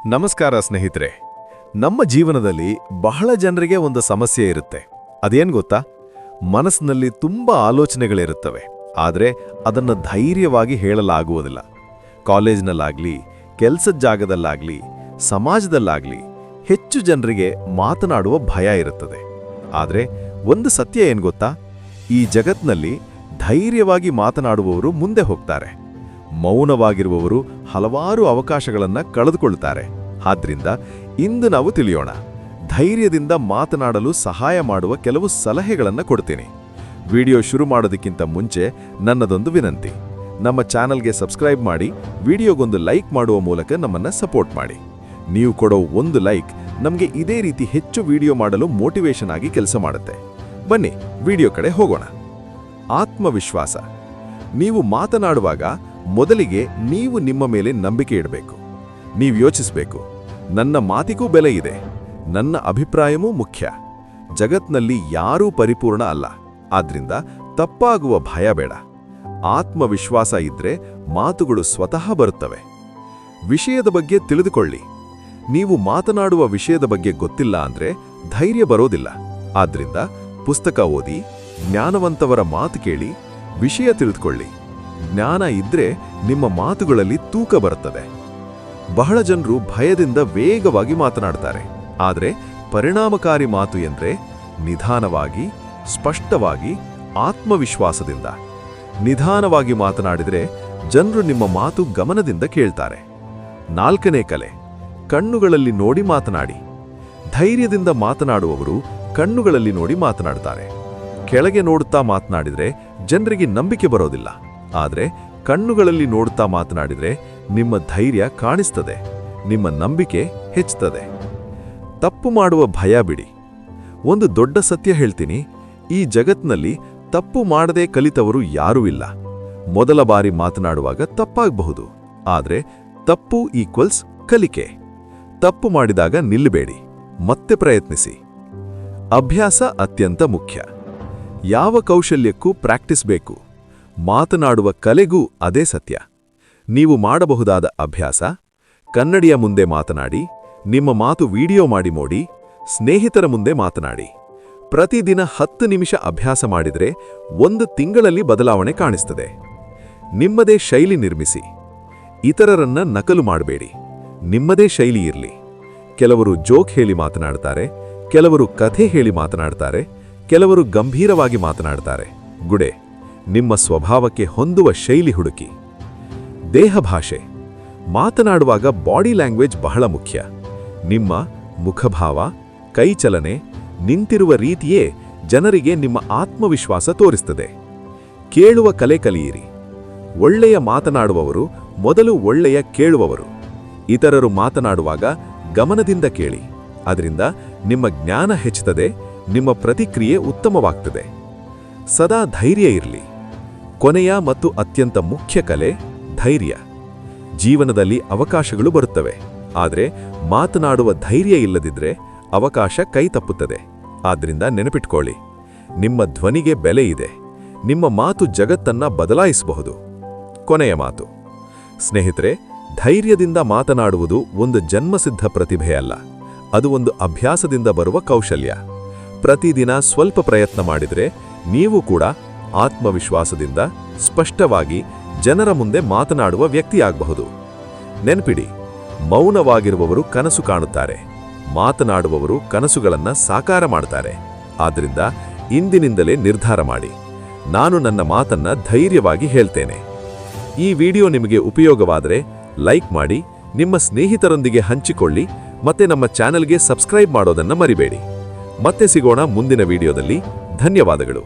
ನಮಸ್ಕಾರ ಸ್ನೇಹಿತರೆ. ನಮ್ಮ ಜೀವನದಲ್ಲಿ ಬಹಳ ಜನರಿಗೆ ಒಂದು ಸಮಸ್ಯೆ ಇರುತ್ತೆ. ಅದೇನ್ ಗೊತ್ತಾ? ಮನಸ್ಸಿನಲ್ಲಿ ತುಂಬಾ ಆಲೋಚನೆಗಳಿರುತ್ತವೆ, ಆದರೆ ಅದನ್ನು ಧೈರ್ಯವಾಗಿ ಹೇಳಲಾಗುವುದಿಲ್ಲ. ಕಾಲೇಜ್ನಲ್ಲಾಗ್ಲಿ, ಕೆಲಸದ ಜಾಗದಲ್ಲಾಗ್ಲಿ, ಸಮಾಜದಲ್ಲಾಗ್ಲಿ ಹೆಚ್ಚು ಜನರಿಗೆ ಮಾತನಾಡುವ ಭಯ ಇರುತ್ತದೆ. ಆದರೆ ಒಂದು ಸತ್ಯ ಏನ್ ಗೊತ್ತಾ? ಈ ಜಗತ್ನಲ್ಲಿ ಧೈರ್ಯವಾಗಿ ಮಾತನಾಡುವವರು ಮುಂದೆ ಹೋಗ್ತಾರೆ. ಮೌನವಾಗಿರುವವರು ಹಲವಾರು ಅವಕಾಶಗಳನ್ನು ಕಳೆದುಕೊಳ್ಳುತ್ತಾರೆ. ಆದ್ರಿಂದ ಇಂದು ನಾವು ತಿಳಿಯೋಣ, ಧೈರ್ಯದಿಂದ ಮಾತನಾಡಲು ಸಹಾಯ ಮಾಡುವ ಕೆಲವು ಸಲಹೆಗಳನ್ನು ಕೊಡ್ತೀನಿ. ವಿಡಿಯೋ ಶುರು ಮಾಡೋದಕ್ಕಿಂತ ಮುಂಚೆ ನನ್ನದೊಂದು ವಿನಂತಿ: ನಮ್ಮ ಚಾನಲ್ಗೆ ಸಬ್ಸ್ಕ್ರೈಬ್ ಮಾಡಿ, ವಿಡಿಯೋಗೊಂದು ಲೈಕ್ ಮಾಡುವ ಮೂಲಕ ನಮ್ಮನ್ನು ಸಪೋರ್ಟ್ ಮಾಡಿ. ನೀವು ಕೊಡೋ ಒಂದು ಲೈಕ್ ನಮಗೆ ಇದೇ ರೀತಿ ಹೆಚ್ಚು ವಿಡಿಯೋ ಮಾಡಲು ಮೋಟಿವೇಶನ್ ಆಗಿ ಕೆಲಸ ಮಾಡುತ್ತೆ. ಬನ್ನಿ ವಿಡಿಯೋ ಕಡೆ ಹೋಗೋಣ. ಆತ್ಮವಿಶ್ವಾಸ. ನೀವು ಮಾತನಾಡುವಾಗ ಮೊದಲಿಗೆ ನೀವು ನಿಮ್ಮ ಮೇಲೆ ನಂಬಿಕೆ ಇಡಬೇಕು. ನೀವು ಯೋಚಿಸಬೇಕು, ನನ್ನ ಮಾತಿಗೂ ಬೆಲೆ ಇದೆ, ನನ್ನ ಅಭಿಪ್ರಾಯವೂ ಮುಖ್ಯ. ಜಗತ್ನಲ್ಲಿ ಯಾರೂ ಪರಿಪೂರ್ಣ ಅಲ್ಲ, ಆದ್ರಿಂದ ತಪ್ಪಾಗುವ ಭಯ ಬೇಡ. ಆತ್ಮವಿಶ್ವಾಸ ಇದ್ರೆ ಮಾತುಗಳು ಸ್ವತಃ ಬರುತ್ತವೆ. ವಿಷಯದ ಬಗ್ಗೆ ತಿಳಿದುಕೊಳ್ಳಿ. ನೀವು ಮಾತನಾಡುವ ವಿಷಯದ ಬಗ್ಗೆ ಗೊತ್ತಿಲ್ಲ ಅಂದ್ರೆ ಧೈರ್ಯ ಬರೋದಿಲ್ಲ. ಆದ್ರಿಂದ ಪುಸ್ತಕ ಓದಿ, ಜ್ಞಾನವಂತವರ ಮಾತು ಕೇಳಿ, ವಿಷಯ ತಿಳಿದುಕೊಳ್ಳಿ. ಜ್ಞಾನ ಇದ್ರೆ ನಿಮ್ಮ ಮಾತುಗಳಲ್ಲಿ ತೂಕ ಬರುತ್ತದೆ. ಬಹಳ ಜನರು ಭಯದಿಂದ ವೇಗವಾಗಿ ಮಾತನಾಡ್ತಾರೆ, ಆದರೆ ಪರಿಣಾಮಕಾರಿ ಮಾತು ಎಂದ್ರೆ ನಿಧಾನವಾಗಿ, ಸ್ಪಷ್ಟವಾಗಿ, ಆತ್ಮವಿಶ್ವಾಸದಿಂದ. ನಿಧಾನವಾಗಿ ಮಾತನಾಡಿದರೆ ಜನರು ನಿಮ್ಮ ಮಾತು ಗಮನದಿಂದ ಕೇಳ್ತಾರೆ. 4ನೇ ಕಲೆ, ಕಣ್ಣುಗಳಲ್ಲಿ ನೋಡಿ ಮಾತನಾಡಿ. ಧೈರ್ಯದಿಂದ ಮಾತನಾಡುವವರು ಕಣ್ಣುಗಳಲ್ಲಿ ನೋಡಿ ಮಾತನಾಡ್ತಾರೆ. ಕೆಳಗೆ ನೋಡುತ್ತಾ ಮಾತನಾಡಿದರೆ ಜನರಿಗೆ ನಂಬಿಕೆ ಬರೋದಿಲ್ಲ, ಆದರೆ ಕಣ್ಣುಗಳಲ್ಲಿ ನೋಡುತ್ತಾ ಮಾತನಾಡಿದರೆ ನಿಮ್ಮ ಧೈರ್ಯ ಕಾಣಿಸ್ತದೆ, ನಿಮ್ಮ ನಂಬಿಕೆ ಹೆಚ್ಚುತ್ತದೆ. ತಪ್ಪು ಮಾಡುವ ಭಯ ಬಿಡಿ. ಒಂದು ದೊಡ್ಡ ಸತ್ಯ ಹೇಳ್ತೀನಿ, ಈ ಜಗತ್ನಲ್ಲಿ ತಪ್ಪು ಮಾಡದೆ ಕಲಿತವರು ಯಾರೂ ಇಲ್ಲ. ಮೊದಲ ಬಾರಿ ಮಾತನಾಡುವಾಗ ತಪ್ಪಾಗಬಹುದು, ಆದರೆ ತಪ್ಪು ಈಕ್ವಲ್ಸ್ ಕಲಿಕೆ. ತಪ್ಪು ಮಾಡಿದಾಗ ನಿಲ್ಲಬೇಡಿ, ಮತ್ತೆ ಪ್ರಯತ್ನಿಸಿ. ಅಭ್ಯಾಸ ಅತ್ಯಂತ ಮುಖ್ಯ. ಯಾವ ಕೌಶಲ್ಯಕ್ಕೂ ಪ್ರಾಕ್ಟೀಸ್ ಬೇಕು. ಮಾತನಾಡುವ ಕಲೆಗೂ ಅದೇ ಸತ್ಯ. ನೀವು ಮಾಡಬಹುದಾದ ಅಭ್ಯಾಸ: ಕನ್ನಡಿಯ ಮುಂದೆ ಮಾತನಾಡಿ, ನಿಮ್ಮ ಮಾತು ವಿಡಿಯೋ ಮಾಡಿ ನೋಡಿ, ಸ್ನೇಹಿತರ ಮುಂದೆ ಮಾತನಾಡಿ. ಪ್ರತಿದಿನ 10 ನಿಮಿಷ ಅಭ್ಯಾಸ ಮಾಡಿದರೆ 1 ತಿಂಗಳಲ್ಲಿ ಬದಲಾವಣೆ ಕಾಣಿಸ್ತದೆ. ನಿಮ್ಮದೇ ಶೈಲಿ ನಿರ್ಮಿಸಿ. ಇತರರನ್ನ ನಕಲು ಮಾಡಬೇಡಿ, ನಿಮ್ಮದೇ ಶೈಲಿ ಇರಲಿ. ಕೆಲವರು ಜೋಕ್ ಹೇಳಿ ಮಾತನಾಡ್ತಾರೆ, ಕೆಲವರು ಕಥೆ ಹೇಳಿ ಮಾತನಾಡ್ತಾರೆ, ಕೆಲವರು ಗಂಭೀರವಾಗಿ ಮಾತನಾಡ್ತಾರೆ. ಗುಡೆ, ನಿಮ್ಮ ಸ್ವಭಾವಕ್ಕೆ ಹೊಂದುವ ಶೈಲಿ ಹುಡುಕಿ. ದೇಹ ಭಾಷೆ. ಮಾತನಾಡುವಾಗ ಬಾಡಿ ಲ್ಯಾಂಗ್ವೇಜ್ ಬಹಳ ಮುಖ್ಯ. ನಿಮ್ಮ ಮುಖಭಾವ, ಕೈಚಲನೆ, ನಿಂತಿರುವ ರೀತಿಯೇ ಜನರಿಗೆ ನಿಮ್ಮ ಆತ್ಮವಿಶ್ವಾಸ ತೋರಿಸುತ್ತದೆ. ಕೇಳುವ ಕಲೆ ಕಲಿಯಿರಿ. ಒಳ್ಳೆಯ ಮಾತನಾಡುವವರು ಮೊದಲು ಒಳ್ಳೆಯ ಕೇಳುವವರು. ಇತರರು ಮಾತನಾಡುವಾಗ ಗಮನದಿಂದ ಕೇಳಿ. ಅದರಿಂದ ನಿಮ್ಮ ಜ್ಞಾನ ಹೆಚ್ಚುತ್ತದೆ, ನಿಮ್ಮ ಪ್ರತಿಕ್ರಿಯೆ ಉತ್ತಮವಾಗ್ತದೆ. ಸದಾ ಧೈರ್ಯ ಇರಲಿ. ಕೊನೆಯ ಮತ್ತು ಅತ್ಯಂತ ಮುಖ್ಯ ಕಲೆ ಧೈರ್ಯ. ಜೀವನದಲ್ಲಿ ಅವಕಾಶಗಳು ಬರುತ್ತವೆ, ಆದರೆ ಮಾತನಾಡುವ ಧೈರ್ಯ ಇಲ್ಲದಿದ್ರೆ ಅವಕಾಶ ಕೈ ತಪ್ಪುತ್ತದೆ. ಆದ್ರಿಂದ ನೆನಪಿಟ್ಕೊಳ್ಳಿ, ನಿಮ್ಮ ಧ್ವನಿಗೆ ಬೆಲೆ ಇದೆ. ನಿಮ್ಮ ಮಾತು ಜಗತ್ತನ್ನ ಬದಲಾಯಿಸಬಹುದು. ಕೊನೆಯ ಮಾತು. ಸ್ನೇಹಿತರೆ, ಧೈರ್ಯದಿಂದ ಮಾತನಾಡುವುದು ಒಂದು ಜನ್ಮಸಿದ್ಧ ಪ್ರತಿಭೆಯಲ್ಲ, ಅದು ಒಂದು ಅಭ್ಯಾಸದಿಂದ ಬರುವ ಕೌಶಲ್ಯ. ಪ್ರತಿದಿನ ಸ್ವಲ್ಪ ಪ್ರಯತ್ನ ಮಾಡಿದರೆ ನೀವು ಕೂಡ ಆತ್ಮವಿಶ್ವಾಸದಿಂದ ಸ್ಪಷ್ಟವಾಗಿ ಜನರ ಮುಂದೆ ಮಾತನಾಡುವ ವ್ಯಕ್ತಿಯಾಗಬಹುದು. ನೆನಪಿಡಿ, ಮೌನವಾಗಿರುವವರು ಕನಸು ಕಾಣುತ್ತಾರೆ, ಮಾತನಾಡುವವರು ಕನಸುಗಳನ್ನು ಸಾಕಾರ ಮಾಡ್ತಾರೆ. ಆದ್ದರಿಂದ ಇಂದಿನಿಂದಲೇ ನಿರ್ಧಾರ ಮಾಡಿ, ನಾನು ನನ್ನ ಮಾತನ್ನ ಧೈರ್ಯವಾಗಿ ಹೇಳ್ತೇನೆ. ಈ ವಿಡಿಯೋ ನಿಮಗೆ ಉಪಯೋಗವಾದರೆ ಲೈಕ್ ಮಾಡಿ, ನಿಮ್ಮ ಸ್ನೇಹಿತರೊಂದಿಗೆ ಹಂಚಿಕೊಳ್ಳಿ, ಮತ್ತೆ ನಮ್ಮ ಚಾನೆಲ್ಗೆ ಸಬ್ಸ್ಕ್ರೈಬ್ ಮಾಡೋದನ್ನ ಮರಿಬೇಡಿ. ಮತ್ತೆ ಸಿಗೋಣ ಮುಂದಿನ ವಿಡಿಯೋದಲ್ಲಿ. ಧನ್ಯವಾದಗಳು.